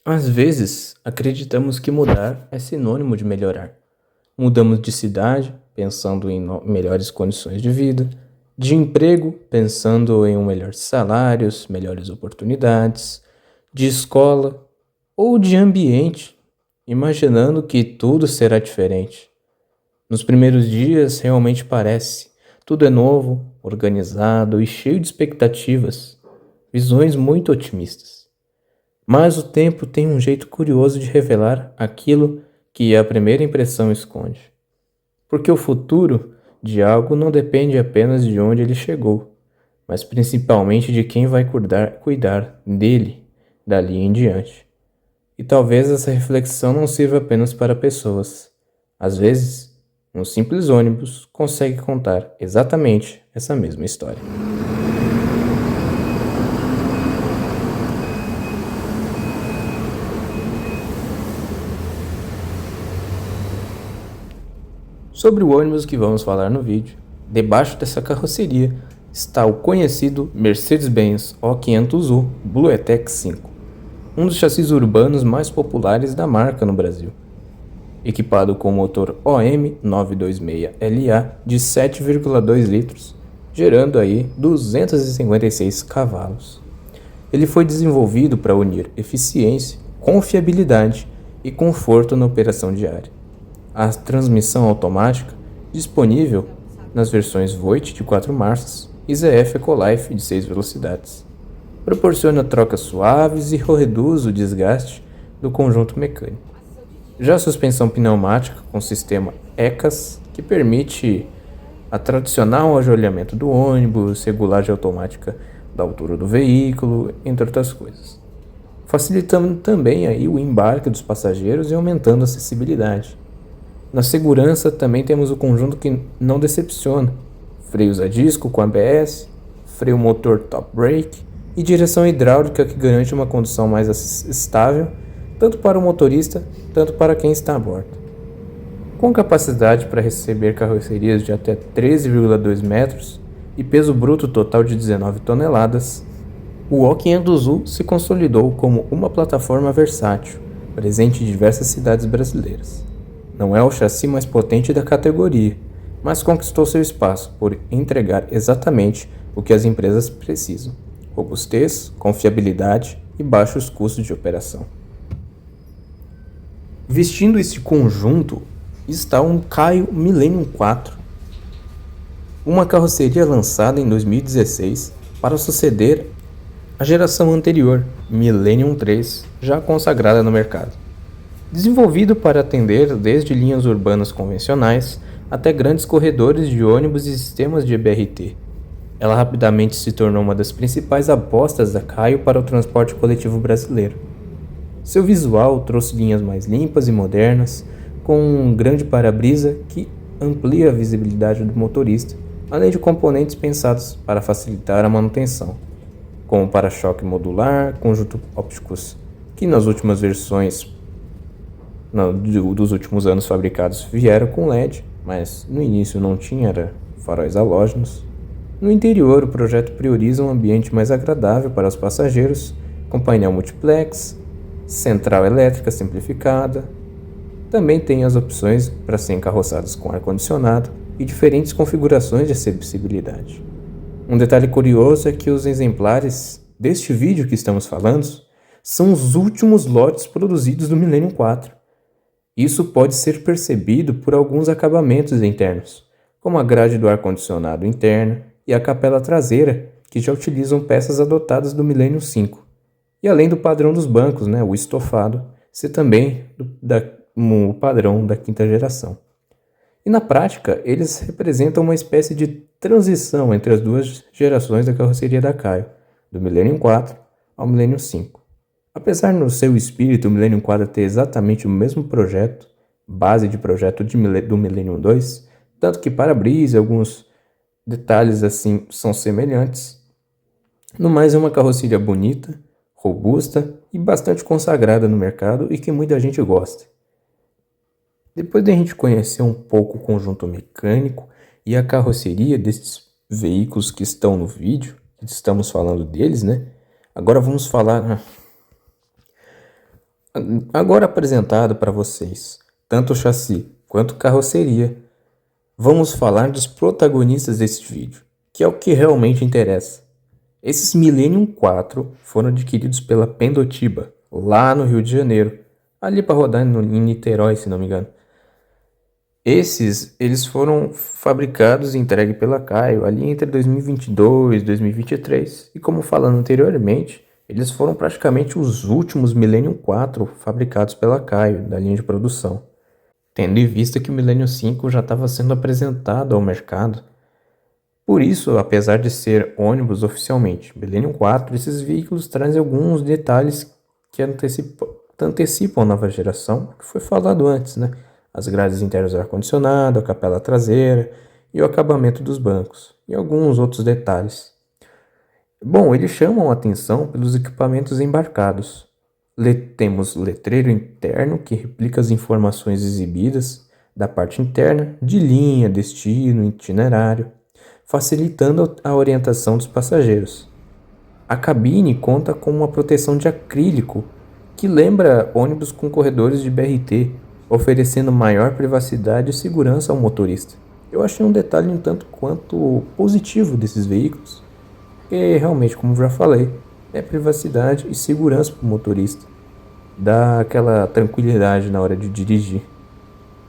Às vezes, acreditamos que mudar é sinônimo de melhorar. Mudamos de cidade, pensando em melhores condições de vida, de emprego, pensando em melhores salários, melhores oportunidades, de escola ou de ambiente, imaginando que tudo será diferente. Nos primeiros dias, realmente parece. Tudo é novo, organizado e cheio de expectativas, visões muito otimistas. Mas o tempo tem um jeito curioso de revelar aquilo que a primeira impressão esconde. Porque o futuro de algo não depende apenas de onde ele chegou, mas principalmente de quem vai cuidar dele dali em diante. E talvez essa reflexão não sirva apenas para pessoas. Às vezes, um simples ônibus consegue contar exatamente essa mesma história. Sobre o ônibus que vamos falar no vídeo, debaixo dessa carroceria está o conhecido Mercedes-Benz O500U BlueTech 5, um dos chassis urbanos mais populares da marca no Brasil. Equipado com motor OM 926LA de 7,2 litros, gerando aí 256 cavalos. Ele foi desenvolvido para unir eficiência, confiabilidade e conforto na operação diária. A transmissão automática, disponível nas versões Voit de 4 marchas e ZF Ecolife de 6 velocidades, proporciona trocas suaves e reduz o desgaste do conjunto mecânico. Já a suspensão pneumática com sistema ECAS, que permite a tradicional ajoelhamento do ônibus, regulagem automática da altura do veículo, entre outras coisas, facilitando também aí o embarque dos passageiros e aumentando a acessibilidade. Na segurança também temos o conjunto que não decepciona: freios a disco com ABS, freio motor top brake e direção hidráulica que garante uma condução mais estável, tanto para o motorista, tanto para quem está a bordo. Com capacidade para receber carrocerias de até 13,2 metros e peso bruto total de 19 toneladas, o O500U se consolidou como uma plataforma versátil, presente em diversas cidades brasileiras. Não é o chassi mais potente da categoria, mas conquistou seu espaço por entregar exatamente o que as empresas precisam: robustez, confiabilidade e baixos custos de operação. Vestindo esse conjunto está um Caio Millennium 4, uma carroceria lançada em 2016 para suceder a geração anterior, Millennium 3, já consagrada no mercado. Desenvolvido para atender desde linhas urbanas convencionais até grandes corredores de ônibus e sistemas de BRT, ela rapidamente se tornou uma das principais apostas da Caio para o transporte coletivo brasileiro. Seu visual trouxe linhas mais limpas e modernas, com um grande para-brisa que amplia a visibilidade do motorista, além de componentes pensados para facilitar a manutenção, como para-choque modular, conjunto ópticos, que nas últimas versões dos últimos anos fabricados vieram com LED, mas no início não tinha, era faróis halógenos. No interior, o projeto prioriza um ambiente mais agradável para os passageiros, com painel multiplex, central elétrica simplificada. Também tem as opções para serem carroçados com ar-condicionado e diferentes configurações de acessibilidade. Um detalhe curioso é que os exemplares deste vídeo que estamos falando são os últimos lotes produzidos do Millennium 4. Isso pode ser percebido por alguns acabamentos internos, como a grade do ar-condicionado interna e a capela traseira, que já utilizam peças adotadas do Millennium 5. E além do padrão dos bancos, o estofado, ser também o padrão da quinta geração. E na prática, eles representam uma espécie de transição entre as duas gerações da carroceria da Caio, do Millennium 4 ao Millennium 5. Apesar no seu espírito o Millennium 4 ter exatamente o mesmo projeto, base de projeto do Millennium 2, tanto que para-brisa e alguns detalhes assim são semelhantes, no mais é uma carroceria bonita, robusta e bastante consagrada no mercado e que muita gente gosta. Depois de a gente conhecer um pouco o conjunto mecânico e a carroceria desses veículos que estão no vídeo, que estamos falando deles, agora vamos falar Agora apresentado para vocês, tanto o chassi quanto a carroceria, vamos falar dos protagonistas deste vídeo, que é o que realmente interessa. Esses Millennium 4 foram adquiridos pela Pendotiba, lá no Rio de Janeiro, ali para rodar em Niterói, se não me engano. Eles foram fabricados e entregues pela Caio ali entre 2022 e 2023. E como falando anteriormente, eles foram praticamente os últimos Millennium 4 fabricados pela Caio, da linha de produção. Tendo em vista que o Millennium 5 já estava sendo apresentado ao mercado. Por isso, apesar de ser ônibus oficialmente Millennium 4, esses veículos trazem alguns detalhes que antecipam a nova geração, que foi falado antes, né? As grades internas do ar-condicionado, a capela traseira e o acabamento dos bancos, e alguns outros detalhes. Bom, eles chamam a atenção pelos equipamentos embarcados. Temos letreiro interno que replica as informações exibidas da parte interna, de linha, destino, itinerário, facilitando a orientação dos passageiros. A cabine conta com uma proteção de acrílico que lembra ônibus com corredores de BRT, oferecendo maior privacidade e segurança ao motorista. Eu achei um detalhe um tanto quanto positivo desses veículos, porque realmente, como já falei, é privacidade e segurança para o motorista. Dá aquela tranquilidade na hora de dirigir.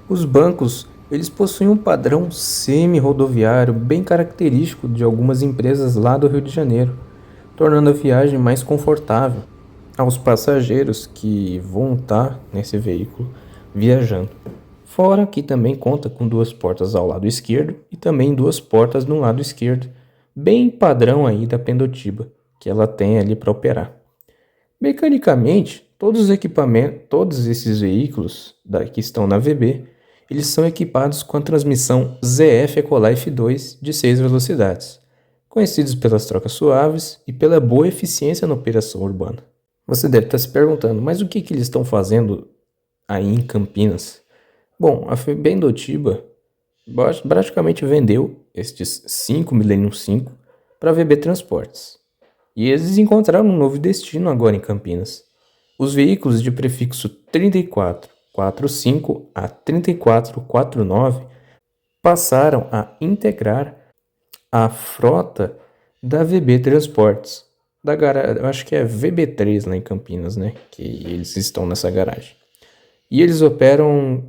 Os bancos, eles possuem um padrão semi-rodoviário bem característico de algumas empresas lá do Rio de Janeiro, tornando a viagem mais confortável aos passageiros que vão estar nesse veículo viajando. Fora que também conta com duas portas ao lado esquerdo e também duas portas no lado esquerdo, bem padrão aí da Pendotiba, que ela tem ali para operar. Mecanicamente, todos esses veículos que estão na VB, eles são equipados com a transmissão ZF Ecolife 2 de 6 velocidades, conhecidos pelas trocas suaves e pela boa eficiência na operação urbana. Você deve estar se perguntando, mas o que eles estão fazendo aí em Campinas? Bom, a Pendotiba praticamente vendeu estes 5 Millennium 5 para a VB Transportes. E eles encontraram um novo destino agora em Campinas. Os veículos de prefixo 3445 a 3449 passaram a integrar a frota da VB Transportes. Eu acho que é VB3 lá em Campinas, né? Que eles estão nessa garagem. E eles operam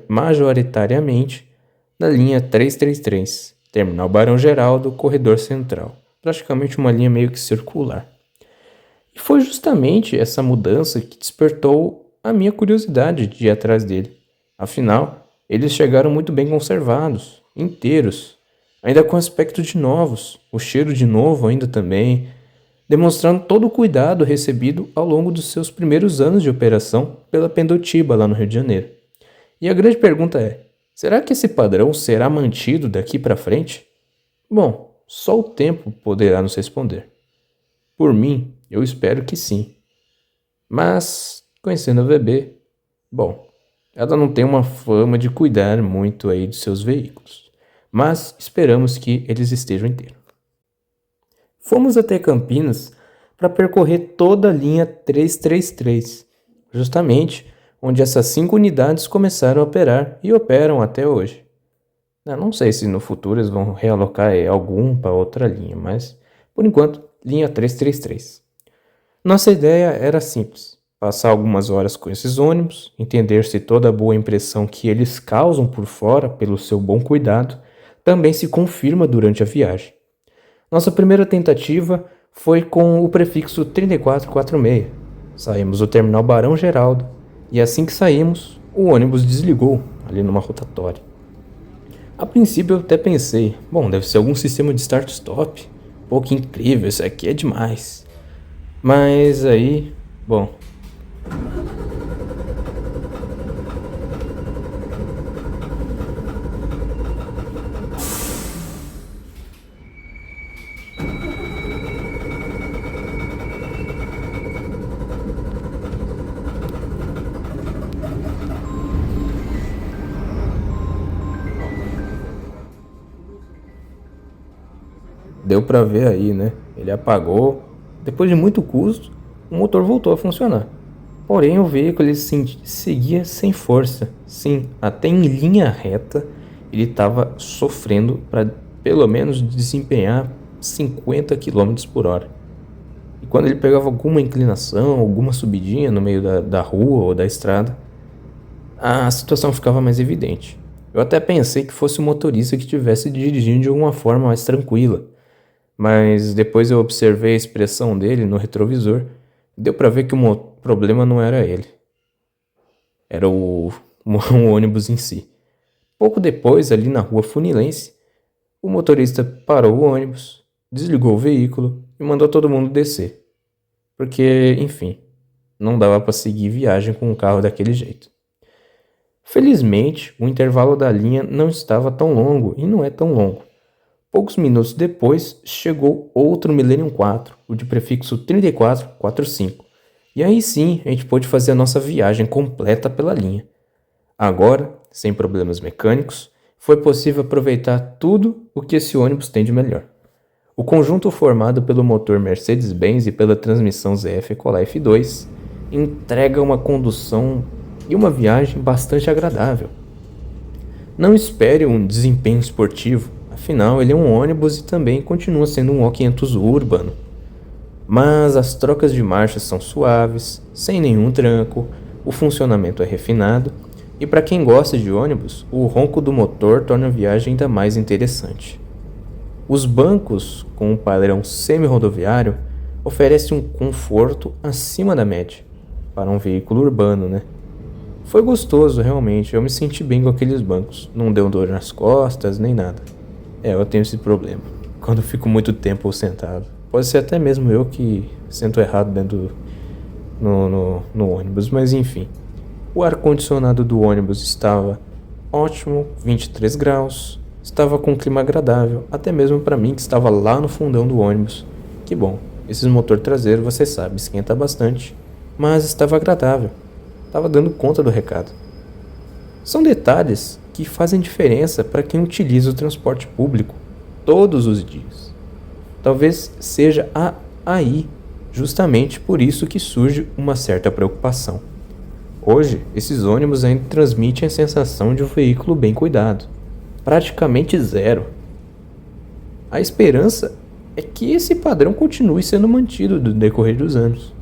majoritariamente na linha 333, Terminal Barão Geraldo, Corredor Central. Praticamente uma linha meio que circular. E foi justamente essa mudança que despertou a minha curiosidade de ir atrás dele. Afinal, eles chegaram muito bem conservados, inteiros, ainda com aspecto de novos, o cheiro de novo ainda também, demonstrando todo o cuidado recebido ao longo dos seus primeiros anos de operação pela Pendotiba lá no Rio de Janeiro. E a grande pergunta é, será que esse padrão será mantido daqui para frente? Bom, só o tempo poderá nos responder. Por mim, eu espero que sim. Mas, conhecendo a VB, bom, ela não tem uma fama de cuidar muito aí de seus veículos. Mas esperamos que eles estejam inteiros. Fomos até Campinas para percorrer toda a linha 333, justamente onde essas 5 unidades começaram a operar e operam até hoje. Eu não sei se no futuro eles vão realocar algum para outra linha, mas por enquanto, linha 333. Nossa ideia era simples: passar algumas horas com esses ônibus, entender se toda a boa impressão que eles causam por fora pelo seu bom cuidado também se confirma durante a viagem. Nossa primeira tentativa foi com o prefixo 3446. Saímos do terminal Barão Geraldo e assim que saímos, o ônibus desligou ali numa rotatória. A princípio eu até pensei, bom, deve ser algum sistema de start-stop. Pô, que incrível, isso aqui é demais. Mas aí, bom... Deu pra ver aí, né? Ele apagou. Depois de muito custo, o motor voltou a funcionar. Porém, o veículo ele seguia sem força. Sim, até em linha reta ele estava sofrendo para pelo menos desempenhar 50 km por hora. E quando ele pegava alguma inclinação, alguma subidinha no meio da rua ou da estrada, a situação ficava mais evidente. Eu até pensei que fosse o motorista que estivesse dirigindo de alguma forma mais tranquila, mas depois eu observei a expressão dele no retrovisor e deu para ver que o problema não era ele, era o ônibus em si. Pouco depois, ali na rua Funilense, o motorista parou o ônibus, desligou o veículo e mandou todo mundo descer, porque, enfim, não dava para seguir viagem com um carro daquele jeito. Felizmente, o intervalo da linha não estava tão longo e não é tão longo. Poucos minutos depois, chegou outro Millennium 4, o de prefixo 3445. E aí sim, a gente pôde fazer a nossa viagem completa pela linha. Agora, sem problemas mecânicos, foi possível aproveitar tudo o que esse ônibus tem de melhor. O conjunto formado pelo motor Mercedes-Benz e pela transmissão ZF Ecolife 2 entrega uma condução e uma viagem bastante agradável. Não espere um desempenho esportivo, afinal ele é um ônibus e também continua sendo um O500U urbano. Mas as trocas de marchas são suaves, sem nenhum tranco, o funcionamento é refinado e para quem gosta de ônibus, o ronco do motor torna a viagem ainda mais interessante. Os bancos, com um padrão semi-rodoviário, oferecem um conforto acima da média, para um veículo urbano, né? Foi gostoso, realmente, eu me senti bem com aqueles bancos, não deu dor nas costas, nem nada. Eu tenho esse problema, quando fico muito tempo sentado. Pode ser até mesmo eu que sento errado dentro no ônibus, mas enfim. O ar-condicionado do ônibus estava ótimo, 23 graus, estava com um clima agradável, até mesmo para mim que estava lá no fundão do ônibus. Que bom, esse motor traseiro, você sabe, esquenta bastante, mas estava agradável, estava dando conta do recado. São detalhes que fazem diferença para quem utiliza o transporte público todos os dias. Talvez seja aí justamente por isso que surge uma certa preocupação. Hoje, esses ônibus ainda transmitem a sensação de um veículo bem cuidado, praticamente zero. A esperança é que esse padrão continue sendo mantido no decorrer dos anos,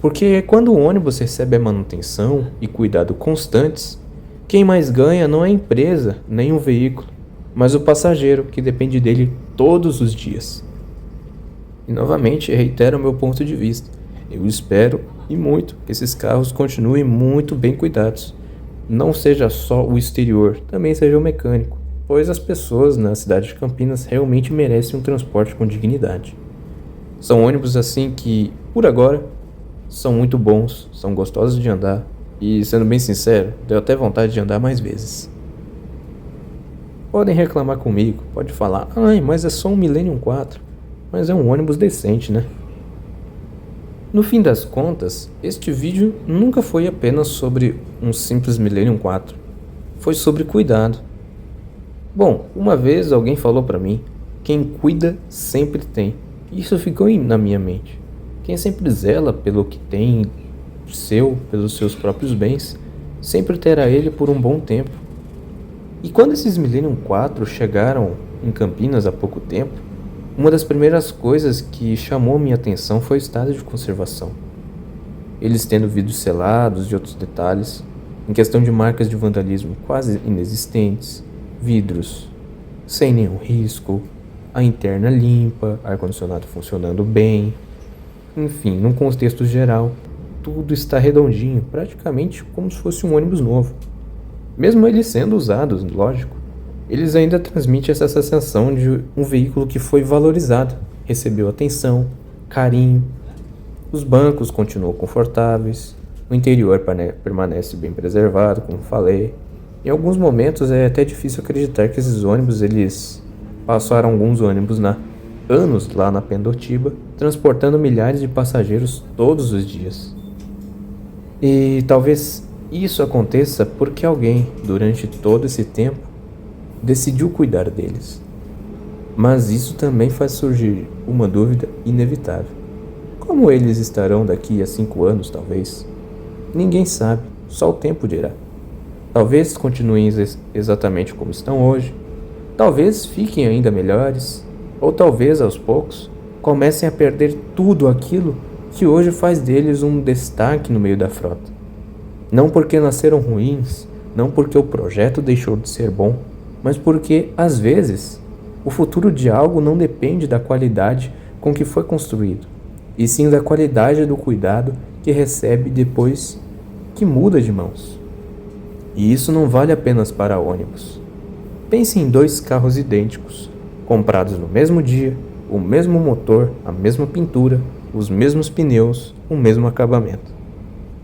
porque quando o ônibus recebe a manutenção e cuidado constantes, quem mais ganha não é a empresa nem o veículo, mas o passageiro que depende dele todos os dias. E novamente reitero o meu ponto de vista. Eu espero e muito que esses carros continuem muito bem cuidados. Não seja só o exterior, também seja o mecânico, pois as pessoas na cidade de Campinas realmente merecem um transporte com dignidade. São ônibus assim que, por agora, são muito bons, são gostosos de andar e, sendo bem sincero, deu até vontade de andar mais vezes. Podem reclamar comigo, pode falar, mas é só um Millennium 4. Mas é um ônibus decente, né? No fim das contas, este vídeo nunca foi apenas sobre um simples Millennium 4. Foi sobre cuidado. Bom, uma vez alguém falou pra mim, quem cuida sempre tem. Isso ficou na minha mente. Quem sempre zela pelo que tem pelos seus próprios bens, sempre terá ele por um bom tempo. E quando esses Millennium 4 chegaram em Campinas há pouco tempo, uma das primeiras coisas que chamou minha atenção foi o estado de conservação. Eles tendo vidros selados e outros detalhes, em questão de marcas de vandalismo quase inexistentes, vidros sem nenhum risco, a interna limpa, ar-condicionado funcionando bem. Enfim, num contexto geral, tudo está redondinho, praticamente como se fosse um ônibus novo. Mesmo eles sendo usados, lógico, eles ainda transmitem essa sensação de um veículo que foi valorizado, recebeu atenção, carinho. Os bancos continuam confortáveis, o interior permanece bem preservado, como falei. Em alguns momentos é até difícil acreditar que esses ônibus, eles passaram alguns ônibus anos lá na Pendotiba, transportando milhares de passageiros todos os dias. E talvez isso aconteça porque alguém, durante todo esse tempo, decidiu cuidar deles. Mas isso também faz surgir uma dúvida inevitável. Como eles estarão daqui a 5 anos, talvez? Ninguém sabe, só o tempo dirá. Talvez continuem exatamente como estão hoje, talvez fiquem ainda melhores, ou talvez aos poucos comecem a perder tudo aquilo que hoje faz deles um destaque no meio da frota. Não porque nasceram ruins, não porque o projeto deixou de ser bom, mas porque, às vezes, o futuro de algo não depende da qualidade com que foi construído, e sim da qualidade do cuidado que recebe depois que muda de mãos. E isso não vale apenas para ônibus. Pense em dois carros idênticos, comprados no mesmo dia, o mesmo motor, a mesma pintura, os mesmos pneus, o mesmo acabamento.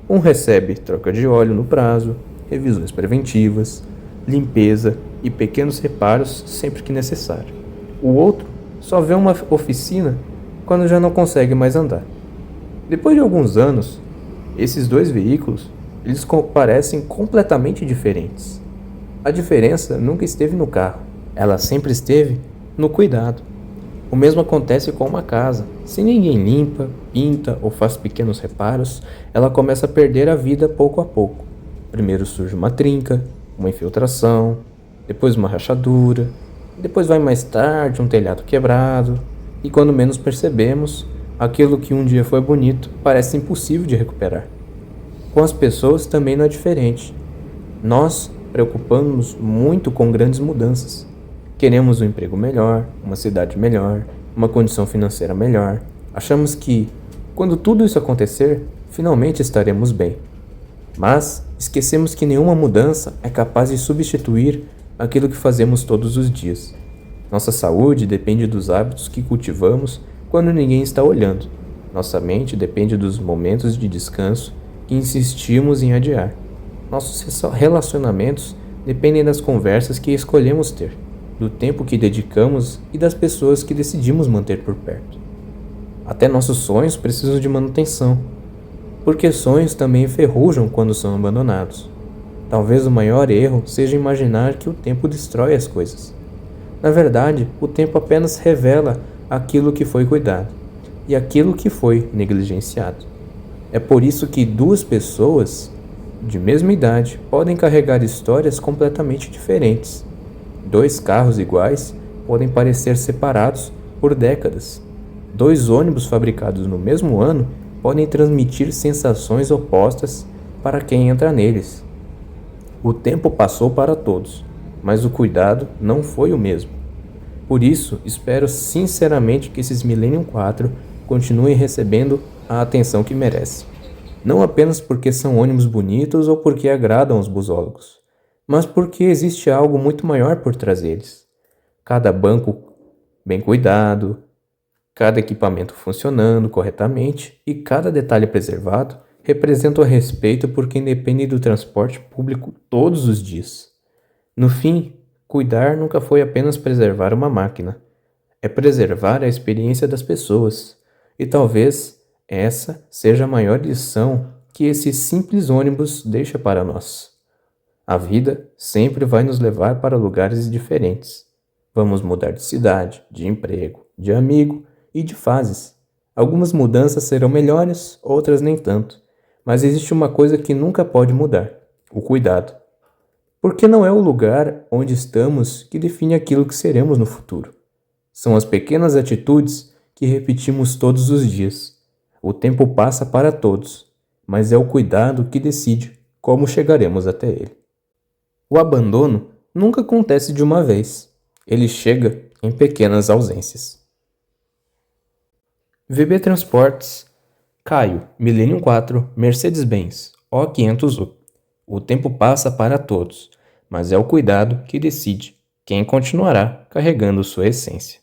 Um recebe troca de óleo no prazo, revisões preventivas, limpeza e pequenos reparos sempre que necessário. O outro só vê uma oficina quando já não consegue mais andar. Depois de alguns anos, esses dois veículos eles parecem completamente diferentes. A diferença nunca esteve no carro, ela sempre esteve no cuidado. O mesmo acontece com uma casa. Se ninguém limpa, pinta ou faz pequenos reparos, ela começa a perder a vida pouco a pouco. Primeiro surge uma trinca, uma infiltração, depois uma rachadura, depois vai mais tarde um telhado quebrado, e quando menos percebemos, aquilo que um dia foi bonito parece impossível de recuperar. Com as pessoas também não é diferente. Nós preocupamos muito com grandes mudanças. Queremos um emprego melhor, uma cidade melhor, uma condição financeira melhor. Achamos que, quando tudo isso acontecer, finalmente estaremos bem. Mas esquecemos que nenhuma mudança é capaz de substituir aquilo que fazemos todos os dias. Nossa saúde depende dos hábitos que cultivamos quando ninguém está olhando. Nossa mente depende dos momentos de descanso que insistimos em adiar. Nossos relacionamentos dependem das conversas que escolhemos ter, do tempo que dedicamos e das pessoas que decidimos manter por perto. Até nossos sonhos precisam de manutenção, porque sonhos também enferrujam quando são abandonados. Talvez o maior erro seja imaginar que o tempo destrói as coisas. Na verdade, o tempo apenas revela aquilo que foi cuidado e aquilo que foi negligenciado. É por isso que duas pessoas de mesma idade podem carregar histórias completamente diferentes. Dois carros iguais podem parecer separados por décadas. Dois ônibus fabricados no mesmo ano podem transmitir sensações opostas para quem entra neles. O tempo passou para todos, mas o cuidado não foi o mesmo. Por isso, espero sinceramente que esses Millennium 4 continuem recebendo a atenção que merecem. Não apenas porque são ônibus bonitos ou porque agradam aos busólogos, mas porque existe algo muito maior por trás deles. Cada banco bem cuidado, cada equipamento funcionando corretamente e cada detalhe preservado representa o respeito por quem depende do transporte público todos os dias. No fim, cuidar nunca foi apenas preservar uma máquina, é preservar a experiência das pessoas, e talvez essa seja a maior lição que esse simples ônibus deixa para nós. A vida sempre vai nos levar para lugares diferentes. Vamos mudar de cidade, de emprego, de amigo e de fases. Algumas mudanças serão melhores, outras nem tanto. Mas existe uma coisa que nunca pode mudar: o cuidado. Porque não é o lugar onde estamos que define aquilo que seremos no futuro. São as pequenas atitudes que repetimos todos os dias. O tempo passa para todos, mas é o cuidado que decide como chegaremos até ele. O abandono nunca acontece de uma vez. Ele chega em pequenas ausências. VB Transportes, Caio, Millennium 4, Mercedes-Benz, O500U. O tempo passa para todos, mas é o cuidado que decide quem continuará carregando sua essência.